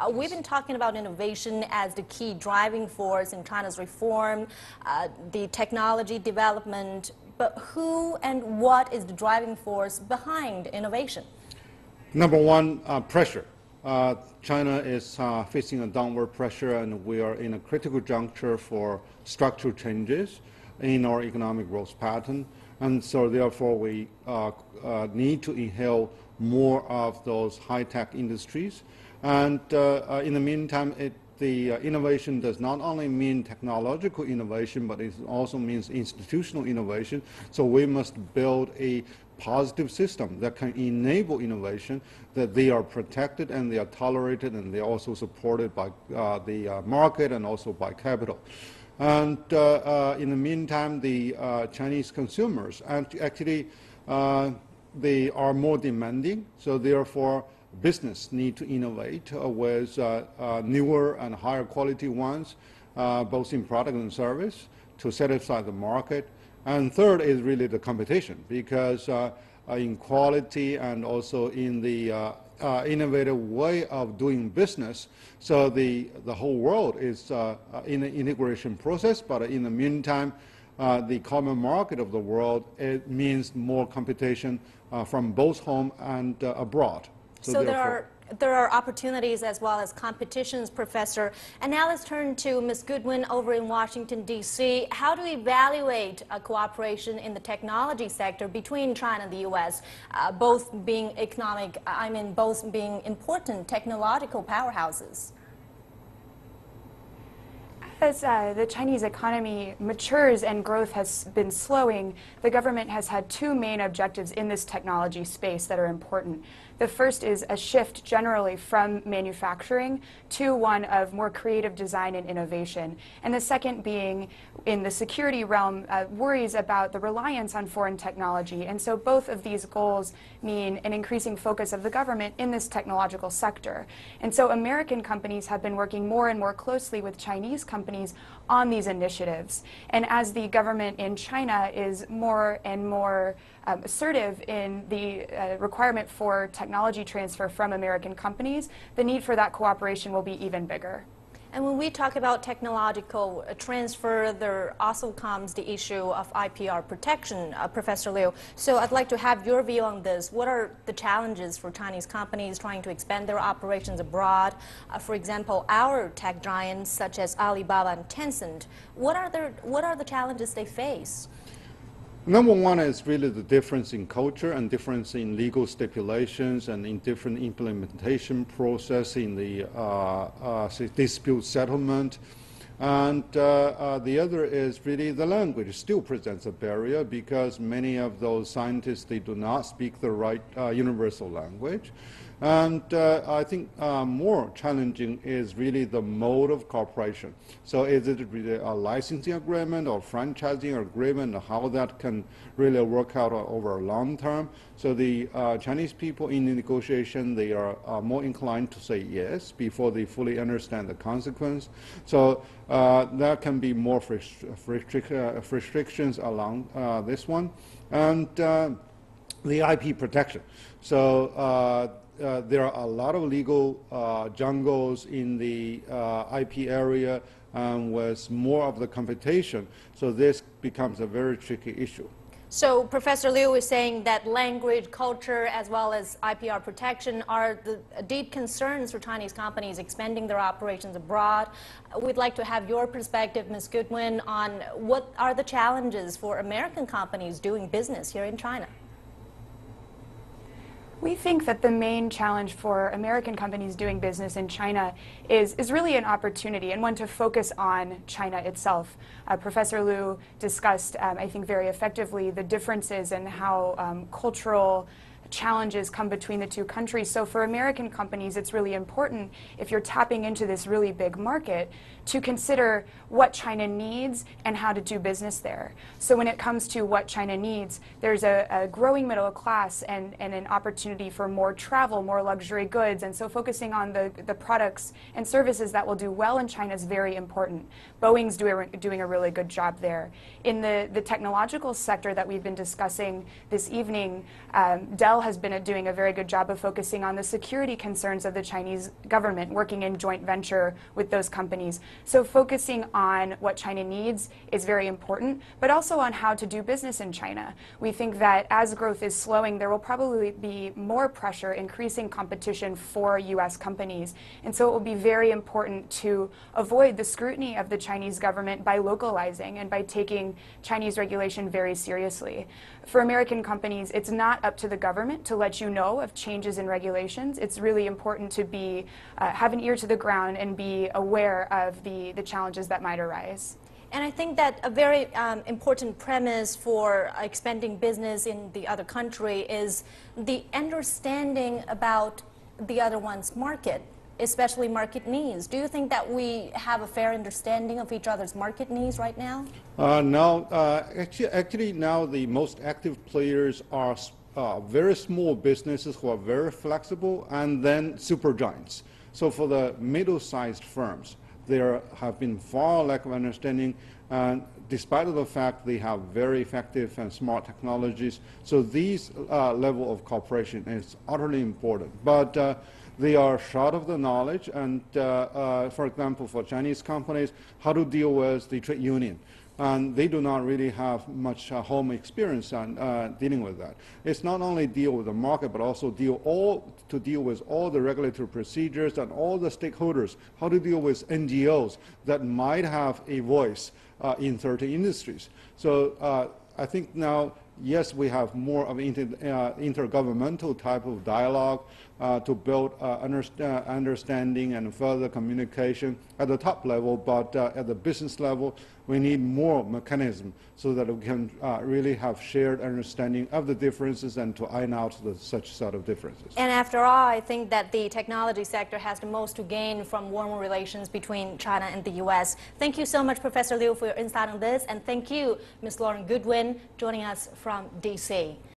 We've been talking about innovation as the key driving force in China's reform, the technology development, but who and what is the driving force behind innovation? Number one, pressure. China is facing a downward pressure, and we are in a critical juncture for structural changes in our economic growth pattern. And so therefore we need to inhale more of those high-tech industries. And in the meantime, the innovation does not only mean technological innovation, but it also means institutional innovation. So we must build a positive system that can enable innovation, that they are protected and they are tolerated and they are also supported by the market and also by capital. And in the meantime, the Chinese consumers actually they are more demanding, so therefore business need to innovate with newer and higher quality ones, both in product and service, to satisfy the market. And third is really the competition, because in quality and also in the innovative way of doing business, so the whole world is in an integration process, but in the meantime, the common market of the world, it means more competition from both home and abroad. So there are opportunities as well as competitions, Professor. And now let's turn to Ms. Goodwin over in Washington, D.C. How do we evaluate cooperation in the technology sector between China and the U.S., both being both being important technological powerhouses? As the Chinese economy matures and growth has been slowing, the government has had two main objectives in this technology space that are important. The first is a shift generally from manufacturing to one of more creative design and innovation. And the second being, in the security realm, worries about the reliance on foreign technology. And so both of these goals mean an increasing focus of the government in this technological sector. And so American companies have been working more and more closely with Chinese companies on these initiatives. And as the government in China is more and more assertive in the requirement for technology transfer from American companies, the need for that cooperation will be even bigger. And when we talk about technological transfer, there also comes the issue of IPR protection, Professor Liu. So I'd like to have your view on this. What are the challenges for Chinese companies trying to expand their operations abroad? For example, our tech giants such as Alibaba and Tencent, what are the challenges they face? Number one is really the difference in culture and difference in legal stipulations and in different implementation process in the dispute settlement. And the other is really the language still presents a barrier, because many of those scientists, they do not speak the right universal language. And I think more challenging is really the mode of cooperation. So is it really a licensing agreement or franchising agreement, how that can really work out over a long term? So the Chinese people in the negotiation, they are more inclined to say yes before they fully understand the consequence. So there can be more restrictions along this one. And the IP protection. So there are a lot of legal jungles in the IP area with more of the competition. So this becomes a very tricky issue. So Professor Liu is saying that language, culture, as well as IPR protection are the deep concerns for Chinese companies expanding their operations abroad. We'd like to have your perspective, Ms. Goodwin, on what are the challenges for American companies doing business here in China? We think that the main challenge for American companies doing business in China is really an opportunity, and one to focus on China itself. Professor Liu discussed, I think very effectively, the differences in how cultural challenges come between the two countries. So for American companies, it's really important, if you're tapping into this really big market, to consider what China needs and how to do business there. So when it comes to what China needs, there's a growing middle class and an opportunity for more travel, more luxury goods. And so focusing on the products and services that will do well in China is very important. Boeing's doing a really good job there. In the technological sector that we've been discussing this evening, Dell Intel has been doing a very good job of focusing on the security concerns of the Chinese government, working in joint venture with those companies. So focusing on what China needs is very important, but also on how to do business in China. We think that as growth is slowing, there will probably be more pressure, increasing competition for U.S. companies. And so it will be very important to avoid the scrutiny of the Chinese government by localizing and by taking Chinese regulation very seriously. For American companies, it's not up to the government to let you know of changes in regulations. It's really important to be, have an ear to the ground and be aware of the challenges that might arise. And I think that a very important premise for expanding business in the other country is the understanding about the other one's market, especially market needs. Do you think that we have a fair understanding of each other's market needs right now? No, actually now the most active players are very small businesses who are very flexible, and then super giants. So for the middle-sized firms, there have been far lack of understanding, and despite of the fact they have very effective and smart technologies. So these level of cooperation is utterly important. But they are short of the knowledge, and for example, for Chinese companies, how to deal with the trade union. And they do not really have much home experience on dealing with that. It's not only deal with the market, but also deal with all the regulatory procedures and all the stakeholders, how to deal with NGOs that might have a voice in certain industries. So I think now, yes, we have more of intergovernmental type of dialogue to build understanding and further communication at the top level, but at the business level, we need more mechanism so that we can really have shared understanding of the differences and to iron out such sort of differences. And after all, I think that the technology sector has the most to gain from warmer relations between China and the U.S. Thank you so much, Professor Liu, for your insight on this, and thank you, Ms. Lauren Goodwin, joining us from D.C.